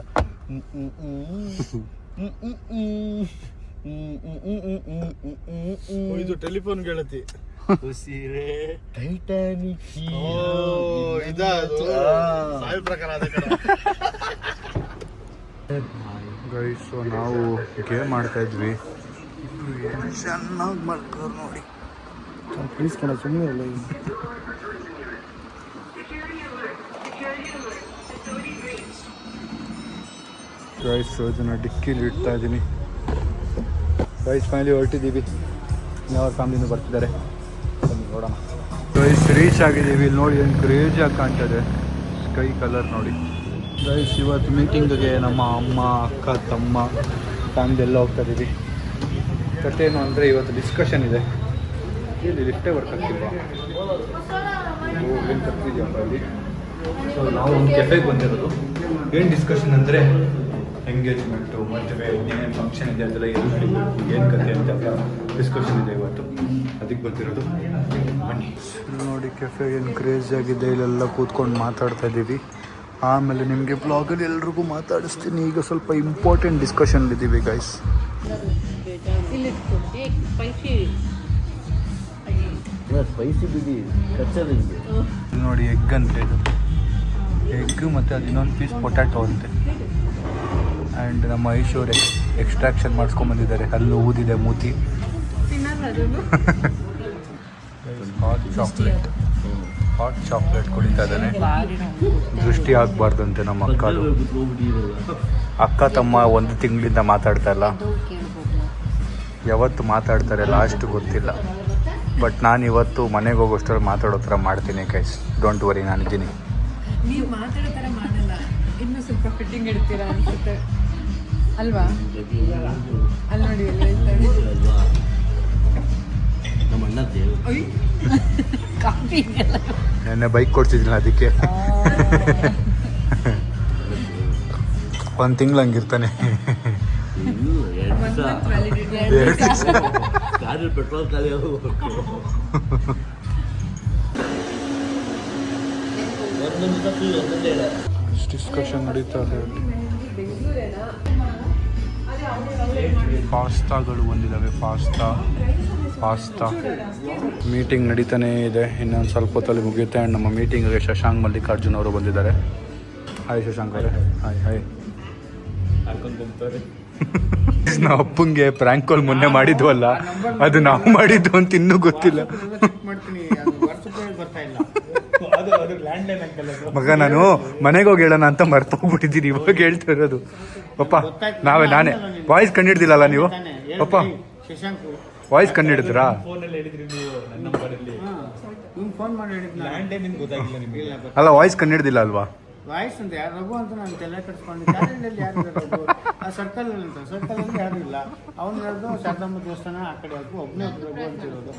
[SPEAKER 3] ಇದು ಟೆಲಿಫೋನ್ ಗೆಳತಿ ಉಸಿರೇ ಟೈಟಾನಿಕ್. ಸಾಯಿ ಪ್ರಕಾರ ಅದೇ ಕಡೆ.
[SPEAKER 1] ಗೈಸ್, ಸೊ ನಾವು ಗೇಮ್ ಮಾಡ್ತಾ ಇದ್ವಿ. ಚೆನ್ನಾಗಿ ಮಾಡ್ತಾರೆ ನೋಡಿ.
[SPEAKER 3] ಪ್ಲೀಸ್ ಕಣ ಸುಮ್ಮನೆ ಅಲ್ಲ.
[SPEAKER 1] ಗೈಸ್, ಅದನ್ನು ಡಿಕ್ಕಿಲಿ ಇಡ್ತಾ ಇದ್ದೀನಿ. ಗೈಸ್, ಫೈನಲಿ ಹೊರಟಿದ್ದೀವಿ. ಯಾವ ಫ್ಯಾಮಿಲಿನೂ ಬರ್ತಿದ್ದಾರೆ, ನೋಡೋಣ. ಗೈಸ್, ರೀಚ್ ಆಗಿದ್ದೀವಿ. ಇಲ್ಲಿ ನೋಡಿ ಏನು ಕ್ರೇಜಿಯಾಗಿ ಕಾಣ್ತದೆ ಸ್ಕೈ ಕಲರ್ ನೋಡಿ. ಗೈಸ್, ಇವತ್ತು ಮೀಟಿಂಗ್ಗೆ ನಮ್ಮ ಅಮ್ಮ, ಅಕ್ಕ, ತಮ್ಮ ಫ್ಯಾಮಿಲಿ ಎಲ್ಲ ಹೋಗ್ತಾ ಇದ್ದೀವಿ. ಕಥೆನು ಅಂದರೆ ಇವತ್ತು ಡಿಸ್ಕಷನ್ ಇದೆ. ಇಲ್ಲಿ ಲಿಫ್ಟೇ ವರ್ಕ್ ಆಗ್ತಿಲ್ವಾ? ಏನು ಕರ್ತಿದ್ಯಪ್ಪ ಅಲ್ಲಿ. ಸೊ ನಾವು ಒಂದು ಕೆಫೆಗೆ ಬಂದಿರೋದು. ಏನು ಡಿಸ್ಕಷನ್ ಅಂದರೆ ಎಂಗೇಜ್ಮೆಂಟು, ಮದುವೆ, ಏನೇನು ಫಂಕ್ಷನ್ ಇದೆ ಅದೆಲ್ಲ ಏನು ನಡೀಬೇಕು, ಏನು ಕತೆ ಅಂತೆಲ್ಲ ಡಿಸ್ಕಷನ್ ಇದೆ ಇವತ್ತು. ಅದಕ್ಕೆ ಬಂದಿರೋದು. ಬನ್ನಿ ನೋಡಿ, ಕೆಫೆ ಏನು ಕ್ರೇಜ್ ಆಗಿದೆ. ಇಲ್ಲೆಲ್ಲ ಕೂತ್ಕೊಂಡು ಮಾತಾಡ್ತಾ ಇದ್ದೀವಿ. ಆಮೇಲೆ ನಿಮಗೆ ಬ್ಲಾಗಲ್ಲಿ ಎಲ್ರಿಗೂ ಮಾತಾಡಿಸ್ತೀನಿ. ಈಗ ಸ್ವಲ್ಪ ಇಂಪಾರ್ಟೆಂಟ್ ಡಿಸ್ಕಷನ್ಲಿದ್ದೀವಿ ಗೈಸ್.
[SPEAKER 4] ಸ್ಪೈಸಿ ಬಿಡಿ
[SPEAKER 1] ನೋಡಿ, ಎಗ್ ಅಂತೆ ಇದು. ಎಗ್ ಮತ್ತು ಅದು ಇನ್ನೊಂದು ಪೀಸ್ ಪೊಟ್ಯಾಟೊ ಅಂತೆ. ಆ್ಯಂಡ್ ನಮ್ಮ ಐಶ್ವರ್ಯ ಎಕ್ಸ್ಟ್ರಾಕ್ಷನ್ ಮಾಡಿಸ್ಕೊಂಬಂದಿದ್ದಾರೆ. ಹಲ್ಲು ಊದಿದೆ, ಮೂತಿ. ಹಾಟ್ ಚಾಕ್ಲೇಟ್ ಕುಡಿತಾ ಇದ್ದಾನೆ. ದೃಷ್ಟಿ ಆಗಬಾರ್ದಂತೆ ನಮ್ಮ ಅಕ್ಕದು. ಅಕ್ಕ ತಮ್ಮ 1 ತಿಂಗಳಿಂದ ಮಾತಾಡ್ತಾ ಇಲ್ಲ. ಯಾವತ್ತು ಮಾತಾಡ್ತಾರೆ ಲಾಸ್ಟ್ ಗೊತ್ತಿಲ್ಲ. ಬಟ್ ನಾನು ಇವತ್ತು ಮನೆಗೆ ಹೋಗೋಷ್ಟರಲ್ಲಿ ಮಾತಾಡೋ ಥರ ಮಾಡ್ತೀನಿ ಗೈಸ್. ಡೋಂಟ್ ವರಿ, ನಾನಿದ್ದೀನಿ.
[SPEAKER 2] ನೀವು ಮಾತಾಡೋ ಥರ ಮಾಡಲ್ಲ, ಇನ್ನೂ ಸ್ವಲ್ಪ ಫಿಟ್ಟಿಂಗ್ ಇಡ್ತೀರಾ ಅನ್ಸುತ್ತೆ ಅಲ್ವಾ? ಅಲ್ಲಿ ನೋಡಿ ಎಲ್ಲ ಹೇಳ್ತಾರೆ.
[SPEAKER 4] ನಮ್ಮ ಅಣ್ಣ
[SPEAKER 2] ಕಾಫಿ
[SPEAKER 1] ನೆನ್ನೆ ಬೈಕ್ ಕೊಡ್ತಿದ್ದಿಲ್ಲ, ಅದಕ್ಕೆ 1 ತಿಂಗಳು ಹಂಗಿರ್ತಾನೆ.
[SPEAKER 4] ಪೆಟ್ರೋಲ್ ಖಾಲಿ
[SPEAKER 1] ಡಿಸ್ಕಷನ್ ನಡೀತಾ ಇದೆ. ಪಾಸ್ತಾಗಳು ಬಂದಿದ್ದಾವೆ. ಪಾಸ್ತಾ ಮೀಟಿಂಗ್ ನಡೀತಾನೇ ಇದೆ. ಇನ್ನೊಂದು ಸ್ವಲ್ಪ ಹೊತ್ತಲ್ಲಿ ಮುಗಿಯುತ್ತೆ. ಆ್ಯಂಡ್ ನಮ್ಮ ಮೀಟಿಂಗ್ಗೆ ಶಶಾಂಕ್ ಮಲ್ಲಿಕಾರ್ಜುನ್ ಅವರು ಬಂದಿದ್ದಾರೆ. ಹಾಯ್ ಶಶಾಂಕ್ ಅವರೇ. ಹಾಯ್. ನಾವು ಅಪ್ಪಂಗೆ ಪ್ರ್ಯಾಂಕ್ ಕಾಲ್ ಮೊನ್ನೆ ಮಾಡಿದ್ವಲ್ಲ, ಅದು ನಾವು ಮಾಡಿದ್ದು ಅಂತ ಇನ್ನೂ ಗೊತ್ತಿಲ್ಲ. ಮಗ, ನಾನು ಮನೆಗೆ ಹೋಗಿ ಹೇಳೋಣ ಅಂತ ಮರ್ತೋಗ್ಬಿಟ್ಟಿದ್ದೀನಿ. ಇವಾಗ ಹೇಳ್ತಾ ಇರೋದು ಪಪ್ಪ. ನಾನೇ ವಾಯ್ಸ್ ಕಂಡಿಡ್ದಿಲ್ಲಲ್ಲ ನೀವು ಪಪ್ಪ? ವಾಯ್ಸ್ ಕಂಡಿಡಿದ್ರಾ? ಅಲ್ಲ, ವಾಯ್ಸ್ ಕಂಡಿಡ್ದಿಲ್ಲ ಅಲ್ವಾ?
[SPEAKER 3] ವಾಯ್ಸ್ ಅಂತ ಯಾರು ರಘು ಅಂತ ನಾನು ತಲೆ ಕಟ್ಸ್ಕೊಂಡಿದ್ದೆ. ಯಾರು ರಘು ಆ ಸರ್ಕಲ್ ಅಂತ ಸರ್ಕಲಲ್ಲಿ ಯಾರು ಇಲ್ಲ. ಅವ್ನು ಹೇಳಿದ್ರು ಶಾರದಾಂಬ ದೇವಸ್ಥಾನ ಆ ಕಡೆ ಹೋಗಿ ಒಬ್ಬನೇ ರಘು ಅಂತಿರೋದು.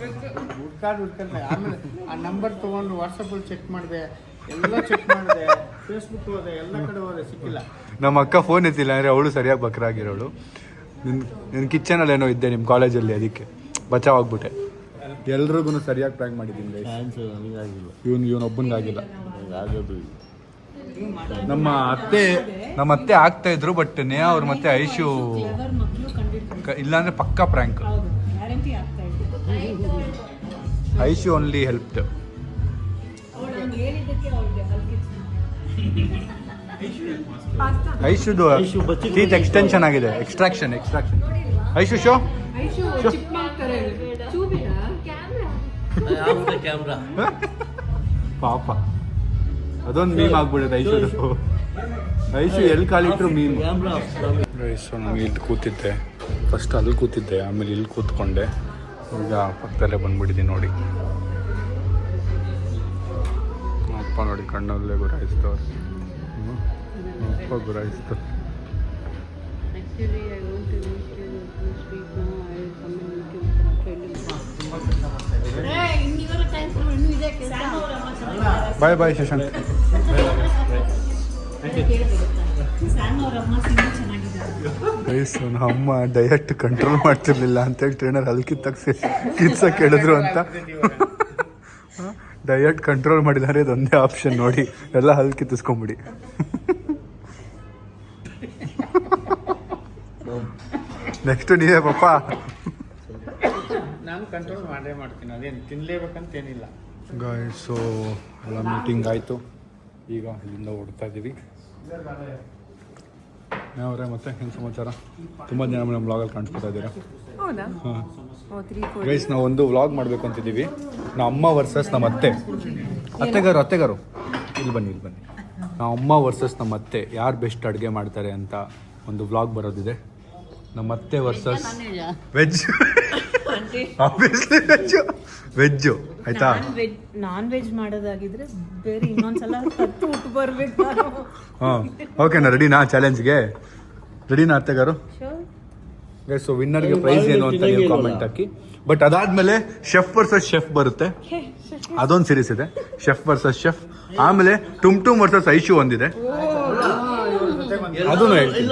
[SPEAKER 3] ಹುಡ್ಕಾಡ್ತಾರೆ. ಆಮೇಲೆ ಆ ನಂಬರ್ ತೊಗೊಂಡು ವಾಟ್ಸಪ್ಪಲ್ಲಿ ಚೆಕ್ ಮಾಡಿದೆ, ಎಲ್ಲ ಚೆಕ್ ಮಾಡಿದೆ, ಫೇಸ್ಬುಕ್ ಹೋದೆ, ಎಲ್ಲ ಕಡೆ ಹೋದೆ, ಸಿಕ್ಕಿಲ್ಲ.
[SPEAKER 1] ನಮ್ಮ ಅಕ್ಕ ಫೋನ್ ಎತ್ತಿಲ್ಲ ಅಂದರೆ ಅವಳು ಸರಿಯಾಗಿ ಬಕ್ರಾಗಿರೋಳು. ನಿನ್ನ ಕಿಚನಲ್ಲಿ ಏನೋ ಇದ್ದೆ ನಿಮ್ಮ ಕಾಲೇಜಲ್ಲಿ, ಅದಕ್ಕೆ ಬಚಾವಾಗ್ಬಿಟ್ಟೆ. ಎಲ್ರಿಗೂ ಸರಿಯಾಗಿ ಪ್ರ್ಯಾಂಕ್ ಮಾಡಿದ್ದೀನಿ. ಇವನೊಬ್ಬನಿಗಾಗಿಲ್ಲ. ನಮ್ಮ ಅತ್ತೆ ಆಗ್ತಾ ಇದ್ರು. ಬಟ್ ನೇಹಾ ಅವ್ರು ಮತ್ತೆ ಐಶು ಇಲ್ಲಾಂದ್ರೆ ಪಕ್ಕಾ ಪ್ರ್ಯಾಂಕ್. Aishu only helped. ಐಶುದು ಟೀತ್ ಎಕ್ಸ್ಟೆನ್ಷನ್ ಆಗಿದೆ. ಎಕ್ಸ್ಟ್ರಾಕ್ಷನ್. ಐಶು ಶೋ ಪಾಪ, ಅದೊಂದು ಮೀಮ್ ಆಗ್ಬಿಡುತ್ತೆ ಐಶುದು. ಐಶು ಎಲ್ಲಿ ಕಾಲಿಟ್ರು ಮೀನು. ಐಶು ನಾನು ಇಲ್ಲಿ ಕೂತಿದ್ದೆ, ಫಸ್ಟ್ ಅಲ್ಲಿ ಕೂತಿದ್ದೆ, ಆಮೇಲೆ ಇಲ್ಲಿ ಕೂತ್ಕೊಂಡೆ, ಈಗ ಪಕ್ಕದಲ್ಲೇ ಬಂದ್ಬಿಟ್ಟಿದ್ದೀನಿ ನೋಡಿ. ಅಪ್ಪ ನೋಡಿ ಕಣ್ಣಲ್ಲೇ ಗುರಾಯಿಸ್ತವ್ರೆ. ಅಪ್ಪ ಗುರಾಯಿಸ್ತು. ಬಾಯ್ ಬಾಯ್ ಶಶಾಂಕ್. ನಮ್ಮ ಅಮ್ಮ ಡಯಟ್ ಕಂಟ್ರೋಲ್ ಮಾಡ್ತಿರ್ಲಿಲ್ಲ ಅಂತೇಳಿ ಟ್ರೈನರ್ ಅಲ್ಲಿ ಕಿತ್ಸಕ್ಕೆ ಹೇಳಿದ್ರು ಅಂತ. ಡಯಟ್ ಕಂಟ್ರೋಲ್ ಮಾಡಿದ್ದಾರೆ, ಇದೊಂದೇ ಆಪ್ಷನ್ ನೋಡಿ, ಎಲ್ಲ ಹಲ್ ಕಿತ್ತಿಸ್ಕೊಂಬಿಡಿ. ನೆಕ್ಸ್ಟ್ ನೀವೇ ಪಾಪ.
[SPEAKER 3] ನಾನು ಕಂಟ್ರೋಲ್ ಮಾಡೇ ಮಾಡ್ತೀನಿ, ಅದೇನು ತಿನ್ನಲೇಬೇಕಂತ ಏನಿಲ್ಲ.
[SPEAKER 1] ಗಾಯ್ಸು ಎಲ್ಲ ಮೀಟಿಂಗ್ ಆಯಿತು, ಈಗ ಇಲ್ಲಿಂದ ಹೊಡ್ತಾ ಇದ್ದೀವಿ. ಯಾವ್ರೆ ಮತ್ತೆ ಏನು ಸಮಾಚಾರ? ತುಂಬ ಜನ ನಮ್ಮ ವ್ಲಾಗಲ್ಲಿ ಕಾಣಿಸ್ಕೊತಾ ಇದ್ದೀರಾ.
[SPEAKER 2] ಹೌದಾ?
[SPEAKER 1] ಹಾಂ
[SPEAKER 2] ಓ 3-4
[SPEAKER 1] ಗೈಸ್, ನಾವು ಒಂದು ವ್ಲಾಗ್ ಮಾಡಬೇಕು ಅಂತಿದ್ದೀವಿ. ನಮ್ಮ ಅಮ್ಮ ವರ್ಸಸ್ ನಮ್ಮ ಅತ್ತೆಗಾರು ಇಲ್ಲಿ ಬನ್ನಿ. ನಮ್ಮ ಅಮ್ಮ ವರ್ಸಸ್ ನಮ್ಮ ಅತ್ತೆ ಯಾರು ಬೆಸ್ಟ್ ಅಡುಗೆ ಮಾಡ್ತಾರೆ ಅಂತ ಒಂದು ವ್ಲಾಗ್ ಬರೋದಿದೆ. ನಮ್ಮ ಅತ್ತೆ ವರ್ಸಸ್ ವೆಜ್, ಆಬ್ವಿಯಸ್ಲಿ ವೆಜ್ಜು ಆಯ್ತಾ.
[SPEAKER 5] ನಾನ್ ವೆಜ್ ಮಾಡೋದಾಗಿದ್ರೆ ಬೇರೆ ಇನ್ನೊಂದ್ಸಲ ಹತ್ತು ಊಟ ಬರ್ಬೇಕು.
[SPEAKER 1] ಹಾಂ ಓಕೆನಾ, ರೆಡಿನಾ ಚಾಲೆಂಜ್ಗೆ? ರೆಡಿನಾ ಅತ್ತೆಗಾರು? ಸೊ ವಿನ್ನರ್ಗೆ ಪ್ರೈಸ್ ಏನು ಅಂತ ನೀವು ಕಾಮೆಂಟ್ ಹಾಕಿ. ಬಟ್ ಅದಾದ್ಮೇಲೆ ಶೆಫ್ ವರ್ಸಸ್ ಶೆಫ್ ಬರುತ್ತೆ, ಅದೊಂದು ಸೀರೀಸ್ ಇದೆ, ಶೆಫ್ ವರ್ಸಸ್ ಶೆಫ್. ಆಮೇಲೆ ಟುಮ್ ವರ್ಸಸ್ ಐಶು ಒಂದಿದೆ, ಅದನ್ನು ಹೇಳ್ತೀನಿ.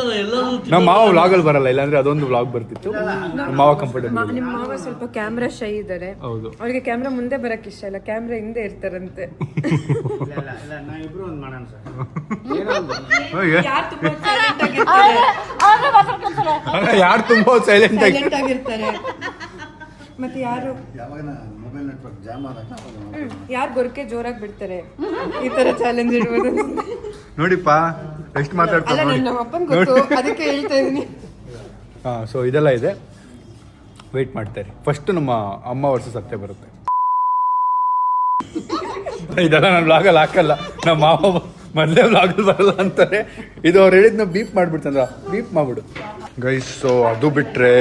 [SPEAKER 1] ನಮ್ಮ ಮಾವ ವ್ಲಾಗಲ್ಲಿ ಬರಲ್ಲ, ಇಲ್ಲಾಂದ್ರೆ ಅದೊಂದು ವ್ಲಾಗ್ ಬರ್ತಿತ್ತು. ನಮ್ಮ ಮಾವ ಕಂಫರ್ಟಬಲ್.
[SPEAKER 2] ನಿಮ್ಮ ಮಾವ ಸ್ವಲ್ಪ ಕ್ಯಾಮ್ರಾ ಶೈ ಇದ್ದಾರೆ.
[SPEAKER 1] ಹೌದು,
[SPEAKER 2] ಅವ್ರಿಗೆ ಕ್ಯಾಮ್ರಾ ಮುಂದೆ ಬರಕ್ ಇಷ್ಟ ಇಲ್ಲ, ಕ್ಯಾಮ್ರಾ ಹಿಂದೆ ಇರ್ತಾರಂತೆ.
[SPEAKER 3] ಇಲ್ಲ ನಾವಿಬ್ರು ಒಂದು ಮಾಡೋಣ ಸರ್.
[SPEAKER 1] ಯಾರು ತುಂಬಾ ಸೈಲೆಂಟ್
[SPEAKER 2] ಆಗಿರ್ತಾರೆ, ಮತ್ತೆ ಯಾರು
[SPEAKER 3] ಮೊಬೈಲ್ ನೆಟ್ವರ್ಕ್ ಜಾಮ್ ಆದಾಗ
[SPEAKER 2] ಯಾರು ಗೊರಕೆ ಜೋರಾಗಿ ಬಿಡ್ತಾರೆ, ಈ ತರ ಚಾಲೆಂಜ್ ಇಡ್ಬೋದು.
[SPEAKER 1] ನೋಡಿಪ್ಪ ಎಷ್ಟು
[SPEAKER 2] ಅಲ್ಲ,
[SPEAKER 1] ಮಾತಾಡ್ತಾರೆ ನೋಡಿ.
[SPEAKER 2] ನಮ್ಮ ಅಪ್ಪನ್ ಗೊತ್ತು, ಅದಕ್ಕೆ ಹೇಳ್ತಾ ಇದೀನಿ.
[SPEAKER 1] ಹಾಂ, ಸೊ ಇದೆಲ್ಲ ಇದೆ, ವೆಯ್ಟ್ ಮಾಡ್ತಾರೆ. ಫಸ್ಟ್ ನಮ್ಮ ಅಮ್ಮ ವರ್ಸಸ್ ಅತ್ತೆ ಬರುತ್ತೆ. ಇದೆಲ್ಲ ನಾನು ವ್ಲಾಗಲ್ಲಿ ಹಾಕಲ್ಲ, ನಮ್ಮ ಮಾವ ಮೊದಲೇ ವ್ಲಾಗಲ್ಲಿ ಬರಲ್ಲ ಅಂತಾರೆ. ಇದು ಅವ್ರು ಹೇಳಿದ್ನ ಬೀಪ್ ಮಾಡಿಬಿಡ್ತಂದ್ರ, ಬೀಪ್ ಮಾಡ್ಬಿಡು ಗೈಸ್. ಸೊ ಅದು ಬಿಟ್ಟರೆ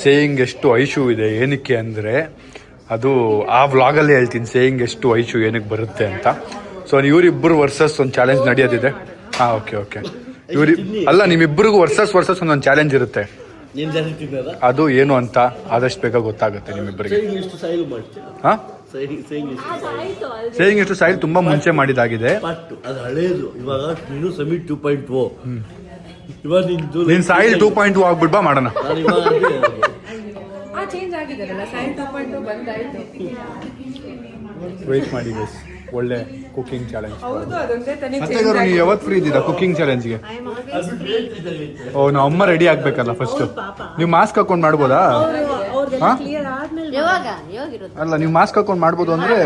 [SPEAKER 1] ಸೇಯಿಂಗ್ ಎಷ್ಟು ಐಶು ಇದೆ, ಏನಕ್ಕೆ ಅಂದರೆ ಅದು ಆ ವ್ಲಾಗಲ್ಲಿ ಹೇಳ್ತೀನಿ, ಸೇಯಿಂಗ್ ಎಷ್ಟು ಐಶು ಏನಕ್ಕೆ ಬರುತ್ತೆ ಅಂತ. ಸೊ ಇವರಿಬ್ಬರು ವರ್ಸಸ್ ಒಂದು ಚಾಲೆಂಜ್ ನಡೆಯೋದಿದೆ. ಹಾಂ ಓಕೆ ಅಲ್ಲ, ನಿಮ್ಮಿಬ್ಬರಿಗೂ ವರ್ಸಸ್ ಒಂದೊಂದು ಚಾಲೆಂಜ್ ಇರುತ್ತೆ. ಅದು ಏನು ಅಂತ ಆದಷ್ಟು ಬೇಗ ಗೊತ್ತಾಗುತ್ತೆ ನಿಮ್ಮಿಬ್ಬರಿಗೆ. ಹಾಂ, ಸೇಯಿಂಗ್ ಎಷ್ಟು ಸೈಲ್ ತುಂಬಾ ಮುಂಚೆ ಮಾಡಿದಾಗಿದೆ.
[SPEAKER 4] ಅದು ಹಳೇದು, ಇವಾಗ ನೀನು ಸಮಿಟ್ 2.0, ಇವಾಗ
[SPEAKER 1] ನೀನ್ ಸಾಯಿಲ್ 2.2 ಆಗ್ಬಿಡ್ಬಾ ಮಾಡೋಣ.
[SPEAKER 2] ಚೇಂಜ್ ಆಗಿದಾರಲ್ಲ, ಸೈನ್ 2.2 ಬಂದಾಯ್ತು.
[SPEAKER 1] ವೇಟ್ ಮಾಡಿ ಗೈಸ್, ಒಳ್ಳೆ ಕುಕಿಂಗ್ ಚಾಲೆಂಜ್.
[SPEAKER 2] ಹೌದು, ಅದೊಂದೇ ತಾನೇ
[SPEAKER 1] ಮತ್ತೆ ನೀವು ಯಾವತ್ತು ಫ್ರೀ ಇದ್ದೀರಾ ಕುಕಿಂಗ್ ಚಾಲೆಂಜ್ಗೆ? ಓ, ನಾವು ಅಮ್ಮ ರೆಡಿ ಆಗ್ಬೇಕಲ್ಲ ಫಸ್ಟ್. ನೀವು ಮಾಸ್ಕ್ ಹಾಕೊಂಡು ಮಾಡ್ಬೋದಾ? ಅಲ್ಲ, ನೀವು ಮಾಸ್ಕ್ ಹಾಕೊಂಡು ಮಾಡ್ಬೋದು ಅಂದ್ರೆ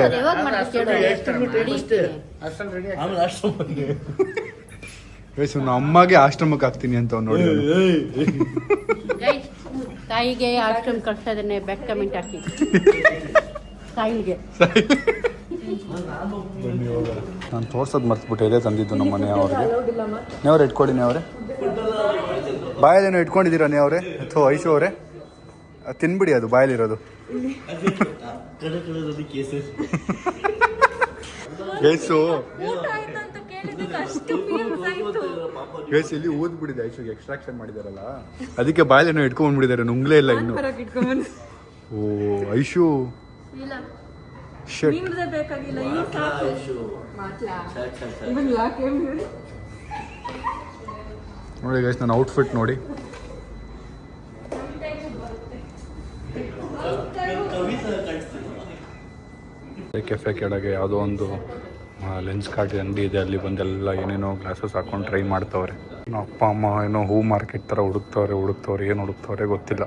[SPEAKER 1] ಗೈಸ್, ನಾವು ಅಮ್ಮಗೆ ಆಶ್ರಮಕ್ಕೆ ಹಾಕ್ತೀನಿ ಅಂತ ನೋಡಿ.
[SPEAKER 5] ತಾಯಿಗೆ ಆಶ್ರಮ ಕಳ್ಸ್ತಾ ಇದ್ದೇನೆ, ಬೆಕ್ ಕಮೆಂಟ್ ಹಾಕಿ ತಾಯಿಗೆ.
[SPEAKER 1] ಬನ್ನಿ ಹೋಗೋಣ. ನಾನು ತೋರ್ಸೋದು ಮರ್ತ್ಬಿಟ್ಟೆ, ಇದೇ ತಂದಿದ್ದು ನಮ್ಮ ಮನೆಯವ್ರಿಗೆ. ನೇವ್ರೆ ಇಟ್ಕೊಳ್ಳಿ, ನೇವ್ರೆ ಬಾಯಲ್ಲೇನೋ ಇಟ್ಕೊಂಡಿದ್ದೀರಾ ನೇವ್ರೆ ಅಥವಾ ಐಶು ಅವರೇ? ತಿನ್ಬಿಡಿ, ಅದು ಬಾಯಲ್ಲಿರೋದು. ಗೈಸು ಗೈಸ್, ಇಲ್ಲಿ ಊದ್ಬಿಟ್ಟಿದೆ ಐಶುಗೆ, ಎಕ್ಸ್ಟ್ರಾಕ್ಷನ್ ಮಾಡಿದಾರಲ್ಲ, ಅದಕ್ಕೆ ಬಾಯಲ್ಲೇನೋ ಇಟ್ಕೊಂಡ್ಬಿಟ್ಟಿದ್ದಾರೆ, ನುಂಗ್ಲೇ ಇಲ್ಲ ಇನ್ನು. ಓ ಐಶು ಶಟ್. ನೋಡಿ ಗೈಸ್, ನನ್ನ ಔಟ್ಫಿಟ್ ನೋಡಿ. ಕೆಫೆ ಕೆಳಗೆ ಯಾವುದೋ ಒಂದು ಲೆನ್ಸ್ ಕಾರ್ಡ್ ಅಂಗಡಿ ಇದೆ, ಅಲ್ಲಿ ಬಂದೆಲ್ಲ ಏನೇನೋ ಗ್ಲಾಸಸ್ ಹಾಕೊಂಡು ಟ್ರೈ ಮಾಡ್ತವ್ರೆ. ನಮ್ಮ ಅಪ್ಪ ಅಮ್ಮ ಏನೋ ಹೂ ಮಾರ್ಕೆಟ್ ಥರ ಹುಡುಕ್ತವ್ರೆ, ಏನು ಹುಡುಕ್ತವ್ರೆ ಗೊತ್ತಿಲ್ಲ.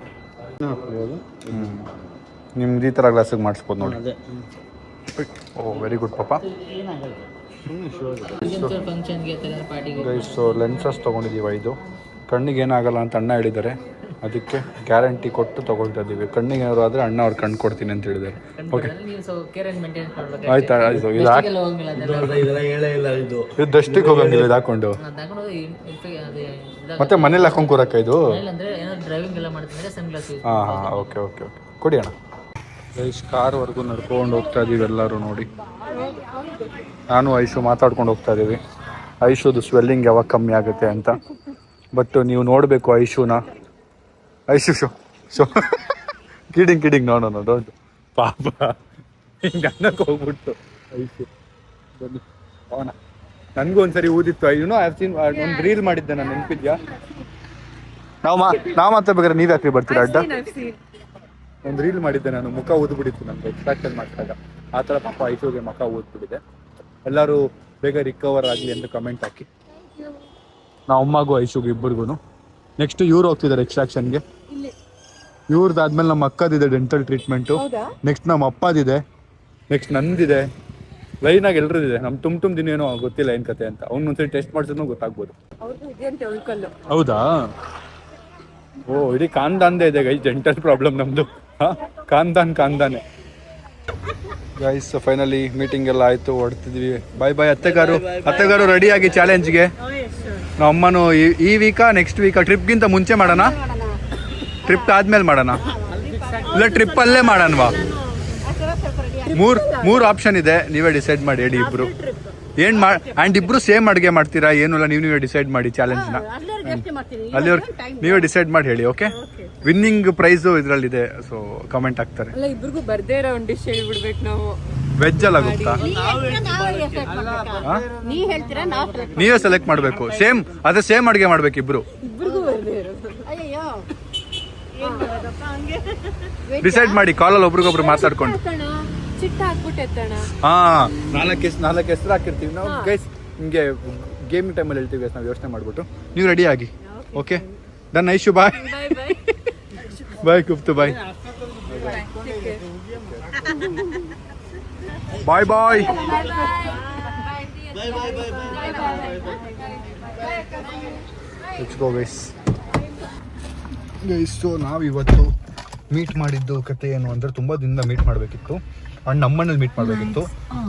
[SPEAKER 1] ನಿಮ್ದು ಈ ಥರ ಗ್ಲಾಸಿಗೆ ಮಾಡಿಸ್ಬೋದು ನೋಡಿ. ಓ ವೆರಿ ಗುಡ್ ಪಾಪ. ಗೈಸ್, ಲೆನ್ಸಸ್ ತೊಗೊಂಡಿದ್ದೀವಿ 5. ಕಣ್ಣಿಗೆ ಏನಾಗಲ್ಲ ಅಂತ ಅಣ್ಣ ಹೇಳಿದ್ದಾರೆ. ಅದಕ್ಕೆ ಗ್ಯಾರಂಟಿ ಕೊಟ್ಟು ತೊಗೊಳ್ತಾ ಇದ್ದೀವಿ. ಕಣ್ಣಿಗೆ ಏನಾದ್ರು ಆದರೆ ಅಣ್ಣ ಅವ್ರು ಕಣ್ಣು ಕೊಡ್ತೀನಿ ಅಂತ ಹೇಳಿದ್ದಾರೆ. ಓಕೆ ಆಯ್ತಾ, ಆಯಿತು. ಇದು
[SPEAKER 4] ಹೇಳೇ ಇಲ್ಲ ಇದು
[SPEAKER 1] ಇದು ಡಸ್ಟಿಗೆ ಹೋಗಂಗಿಲ್ಲ ಇದು ಹಾಕೊಂಡು. ಮತ್ತೆ ಮನೇಲಿ ಹಾಕೊಂಡು ಕೂರಕ್ಕ ಇದು? ಹಾಂ ಹಾಂ, ಓಕೆ ಓಕೆ ಓಕೆ, ಕೊಡಿ ಅಣ್ಣ. ಕಾರ್ವರೆಗೂ ನಡ್ಕೊಂಡು ಹೋಗ್ತಾ ಇದ್ದೀವಿ ಎಲ್ಲರೂ ನೋಡಿ. ನಾನು ಐಶು ಮಾತಾಡ್ಕೊಂಡು ಹೋಗ್ತಾ ಇದ್ದೀವಿ. ಐಶುದು ಸ್ವೆಲ್ಲಿಂಗ್ ಯಾವಾಗ ಕಮ್ಮಿ ಆಗುತ್ತೆ ಅಂತ. ಬಟ್ ನೀವು ನೋಡಬೇಕು ಐಶುನ. ಐಶು ಶೋ ಕಿಡಿಂಗ್ ನೋಡೋಣ ಡೋಂಟ್ ಪಾಪ ಹಿಂಗೆ ಅನ್ನಕ್ಕೆ ಹೋಗ್ಬಿಟ್ಟು ಐಶು ಬನ್ನಿ ಅವನ. ನನಗೂ ಒಂದ್ಸರಿ ಊದಿತ್ತು. ಐನೋ ಐ ಹ್ಯಾವ್ ಸೀನ್ ಒಂದು ರೀಲ್ ಮಾಡಿದ್ದೆ ನಾನು, ನೆನಪಿದ್ಯಾ? ನಾವು ಮಾತಾಡ್ಬೇಕಾದ್ರೆ ನೀವು ಯಾಕೆ ಬರ್ತೀರಾ ಅಡ್ಡ? ಒಂದು ರೀಲ್ ಮಾಡಿದ್ದೆ ನಾನು, ಮುಖ ಊದ್ಬಿಟ್ಟಿತ್ತು ನನಗೆ ಎಕ್ಸ್ಟ್ರಾಕ್ಷನ್ ಮಾಡಿದಾಗ. ಆ ಥರ ಪಾಪ ಐಶುಗೆ ಮುಖ ಊದ್ಬಿಟ್ಟಿದೆ. ಎಲ್ಲರೂ ಬೇಗ ರಿಕವರ್ ಆಗಲಿ ಅಂತ ಕಮೆಂಟ್ ಹಾಕಿ. ನಾವು ಅಮ್ಮಗೂ ಐಶುಗೂ ಇಬ್ಬರಿಗೂ. ನೆಕ್ಸ್ಟ್ ಇವ್ರು ಹೋಗ್ತಿದ್ದಾರೆ ಎಕ್ಸ್ಟ್ರಾಕ್ಷನ್ಗೆ. ಇವ್ರದ್ದಾದ್ಮೇಲೆ ನಮ್ಮ ಅಕ್ಕದಿದೆ ಡೆಂಟಲ್ ಟ್ರೀಟ್ಮೆಂಟು. ನೆಕ್ಸ್ಟ್ ನಮ್ಮ ಅಪ್ಪದಿದೆ. ನೆಕ್ಸ್ಟ್ ನಂದಿದೆ. ಲೈನಾಗಿ ಎಲ್ರದಿದೆ. ನಮ್ಮ ತುಂಬ ದಿನ ಏನೋ ಗೊತ್ತಿಲ್ಲ ಏನು ಕತೆ ಅಂತ. ಅವ್ನೊಂದ್ಸರಿ ಟೆಸ್ಟ್ ಮಾಡಿಸಿದ್ರೂ ಗೊತ್ತಾಗ್ಬೋದು. ಹೌದಾ? ಓ, ಇಡೀ ಕಾಂದಾನ್ದೇ ಇದೆ ಗೈಸ್ ಡೆಂಟಲ್ ಪ್ರಾಬ್ಲಮ್ ನಮ್ಮದು. ಹಾಂ, ಕಾಂದಾನೆ ಗೈಸ್. ಫೈನಲಿ ಮೀಟಿಂಗ್ ಎಲ್ಲ ಆಯಿತು, ಹೊಡ್ತಿದ್ವಿ. ಬಾಯ್ ಅತ್ತೆಗಾರು ರೆಡಿಯಾಗಿ ಚಾಲೆಂಜ್ಗೆ. ನಮ್ಮ ಅಮ್ಮನೂ ಈ ವೀಕಾ ನೆಕ್ಸ್ಟ್ ವೀಕಾ ಟ್ರಿಪ್ಗಿಂತ ಮುಂಚೆ ಮಾಡೋಣ, ಟ್ರಿಪ್ ಆದ್ಮೇಲೆ ಮಾಡೋಣ, ಇಲ್ಲ ಟ್ರಿಪ್ಪಲ್ಲೇ ಮಾಡೋಣವಾ? ಮೂರು ಆಪ್ಷನ್ ಇದೆ, ನೀವೇ ಡಿಸೈಡ್ ಮಾಡಿ ಹೇಳಿ ಇಬ್ರು. ಏನು ಆ್ಯಂಡ್ ಇಬ್ರು ಸೇಮ್ ಅಡುಗೆ ಮಾಡ್ತೀರಾ ಏನೂ ಇಲ್ಲ, ನೀವೇ ಡಿಸೈಡ್ ಮಾಡಿ ಚಾಲೆಂಜ್ನ. ಅಲ್ಲಿವ್ರು ನೀವೇ ಡಿಸೈಡ್ ಮಾಡಿ ಹೇಳಿ. ಓಕೆ, ವಿನ್ನಿಂಗ್ ಪ್ರೈಸು ಇದರಲ್ಲಿದೆ, ಸೊ ಕಮೆಂಟ್ ಹಾಕ್ತಾರೆ.
[SPEAKER 2] ಇಬ್ರಿಗೂ ಬರ್ದೇ ಇರೋ ಒಂದು ಡಿಶ್ ಹೇಳ್ಬಿಡ್ಬೇಕು ನಾವು.
[SPEAKER 1] ವೆಜ್ ಅಲ್ಲ ಗೊತ್ತಾ? ನೀವೇ ಸೆಲೆಕ್ಟ್ ಮಾಡಬೇಕು. ಸೇಮ್ ಅಡುಗೆ ಮಾಡ್ಬೇಕು ಇಬ್ರು. ಡಿಸೈಡ್ ಮಾಡಿ ಕಾಲಲ್ಲಿ ಒಬ್ರಿಗೊಬ್ರು ಮಾತಾಡ್ಕೊಂಡು. ಹಾ, ನಾಲ್ಕು ಹೆಸರು ಹಾಕಿರ್ತೀವಿ ನಾವು ಗೈಸ್. ಹಿಂಗೆ ಗೇಮಿಂಗ್ ಟೈಮಲ್ಲಿ ಹೇಳ್ತೀವಿ ಗೈಸ್, ನಾವು ಯೋಚನೆ ಮಾಡ್ಬಿಟ್ಟು. ನೀವು ರೆಡಿ ಆಗಿ. Okay done Aishu, bye bye Kuptu, bye bye bye. Let's go guys. So ನಾವಿವತ್ತು ಮೀಟ್ ಮಾಡಿದ್ದು ಕತೆ ಏನು ಅಂದರೆ, ತುಂಬ ದಿನದಿಂದ ಮೀಟ್ ಮಾಡಬೇಕಿತ್ತು. ಆ್ಯಂಡ್ ನಮ್ಮನೇಲಿ ಮೀಟ್ ಮಾಡಬೇಕಿತ್ತು.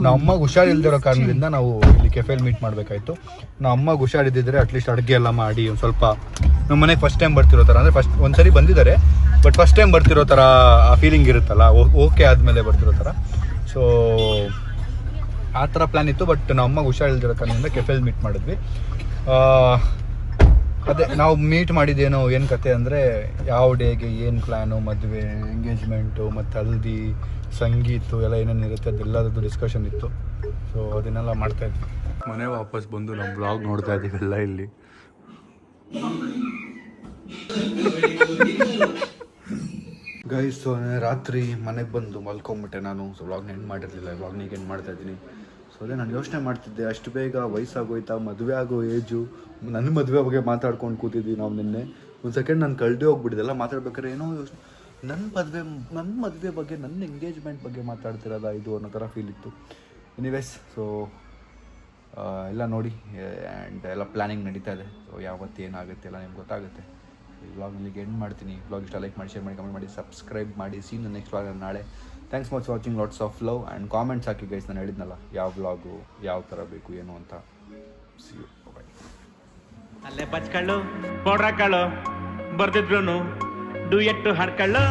[SPEAKER 1] ನಮ್ಮ ಅಮ್ಮಗೆ ಹುಷಾರಿಲ್ದಿರೋ ಕಾರಣದಿಂದ ನಾವು ಇಲ್ಲಿ ಕೆಫೆಲಿ ಮೀಟ್ ಮಾಡಬೇಕಾಯ್ತು. ನಮ್ಮ ಅಮ್ಮಗೆ ಹುಷಾರಿದ್ದಿದ್ರೆ ಅಟ್ಲೀಸ್ಟ್ ಅಡುಗೆ ಎಲ್ಲ ಮಾಡಿ ಒಂದು ಸ್ವಲ್ಪ ನಮ್ಮ ಮನೆಗೆ ಫಸ್ಟ್ ಟೈಮ್ ಬರ್ತಿರೋ ಥರ, ಅಂದರೆ ಫಸ್ಟ್ ಒಂದ್ಸರಿ ಬಂದಿದ್ದಾರೆ ಬಟ್ ಫಸ್ಟ್ ಟೈಮ್ ಬರ್ತಿರೋ ಥರ ಆ ಫೀಲಿಂಗ್ ಇರುತ್ತಲ್ಲ, ಓಕೆ ಆದಮೇಲೆ ಬರ್ತಿರೋ ಥರ. ಸೊ ಆ ಥರ ಪ್ಲ್ಯಾನ್ ಇತ್ತು. ಬಟ್ ನಮ್ಮ ಅಮ್ಮಗೆ ಹುಷಾರಿಲ್ದಿರೋ ಕಾರಣದಿಂದ ಕೆಫೆಲಿ ಮೀಟ್ ಮಾಡಿದ್ವಿ. ಅದೇ ನಾವು ಮೀಟ್ ಮಾಡಿದ್ದೇನೋ ಏನು ಕತೆ ಅಂದರೆ, ಯಾವ ಡೇಗೆ ಏನು ಪ್ಲ್ಯಾನು, ಮದುವೆ, ಎಂಗೇಜ್ಮೆಂಟು ಮತ್ತು ಹಲ್ದಿ, ಸಂಗೀತು ಎಲ್ಲ ಏನೇನು ಇರುತ್ತೆ ಅದೆಲ್ಲದದ್ದು ಡಿಸ್ಕಷನ್ ಇತ್ತು. ಸೊ ಅದನ್ನೆಲ್ಲ ಮಾಡ್ತಾಯಿದ್ವಿ. ಮನೆ ವಾಪಸ್ ಬಂದು ನಮ್ಮ ಬ್ಲಾಗ್ ನೋಡ್ತಾ ಇದ್ದೀವಿ ಎಲ್ಲ ಇಲ್ಲಿ. ಗೈಸ್, ರಾತ್ರಿ ಮನೆಗೆ ಬಂದು ಮಲ್ಕೊಂಬಿಟ್ಟೆ ನಾನು. ಸೊ ವ್ಲಾಗ್ನ ಎಂಡ್ ಮಾಡಿರಲಿಲ್ಲ, ವ್ಲಾಗ್ನಿಗೆ ಎಂಡ್ ಮಾಡ್ತಾಯಿದ್ದೀನಿ. ಸೊ ಅದೇ ನಾನು ಯೋಚನೆ ಮಾಡ್ತಿದ್ದೆ, ಅಷ್ಟು ಬೇಗ ವಯಸ್ಸಾಗೋಯ್ತಾ, ಮದುವೆ ಆಗೋ ಏಜು. ನನ್ನ ಮದುವೆ ಬಗ್ಗೆ ಮಾತಾಡ್ಕೊಂಡು ಕೂತಿದ್ವಿ ನಾವು ನಿನ್ನೆ. ಒಂದು ಸೆಕೆಂಡ್ ನಾನು ಕಳೆದೇ ಹೋಗ್ಬಿಟ್ಟಿದ್ದೆಲ್ಲ ಮಾತಾಡ್ಬೇಕಾದ್ರೆ. ಏನೋ ಯೋಚನೆ, ನನ್ನ ಮದುವೆ ಬಗ್ಗೆ, ನನ್ನ ಎಂಗೇಜ್ಮೆಂಟ್ ಬಗ್ಗೆ ಮಾತಾಡ್ತಿರೋದ ಇದು ಅನ್ನೋ ಥರ ಫೀಲ್ ಇತ್ತು. ಎನಿವೇಸ್, ಸೊ ಎಲ್ಲ ನೋಡಿ ಆ್ಯಂಡ್ ಎಲ್ಲ ಪ್ಲ್ಯಾನಿಂಗ್ ನಡೀತಾ ಇದೆ. ಸೊ ಯಾವತ್ತು ಏನಾಗುತ್ತೆ ಎಲ್ಲ ನಿಮ್ಗೆ ಗೊತ್ತಾಗುತ್ತೆ. ಈ ವ್ಲಾಗ್ನಲ್ಲಿಗೆ ಎಂಡ್ ಮಾಡ್ತೀನಿ. ವ್ಲಾಗ್ ಇಷ್ಟ ಲೈಕ್ ಮಾಡಿ, ಶೇರ್ ಮಾಡಿ, ಕಮೆಂಟ್ ಮಾಡಿ, ಸಬ್ಸ್ಕ್ರೈಬ್ ಮಾಡಿ. ಸೀನ್ ನೆಕ್ಸ್ಟ್ ವ್ಲಾಗ್ ನಾಳೆ. Thanks for watching. Lots of love and comments hockey guys. ನಾನು ಹೇಳಿದ್ನಲ್ಲ ಯಾವ ವ್ಲಾಗು ಯಾವ ಥರ ಬೇಕು ಏನು ಅಂತ. ಸಿ ಯು, ಬಾಯ್.
[SPEAKER 6] ಅಲ್ಲೇ ಬಚ್ಕಳ್ಳು ಪೌಡ್ರ್ ಹಾಕಳು ಬರ್ದಿದ್ರು ಡು ಎಟ್ಟು ಹಾಡ್ಕಳ್ಳು.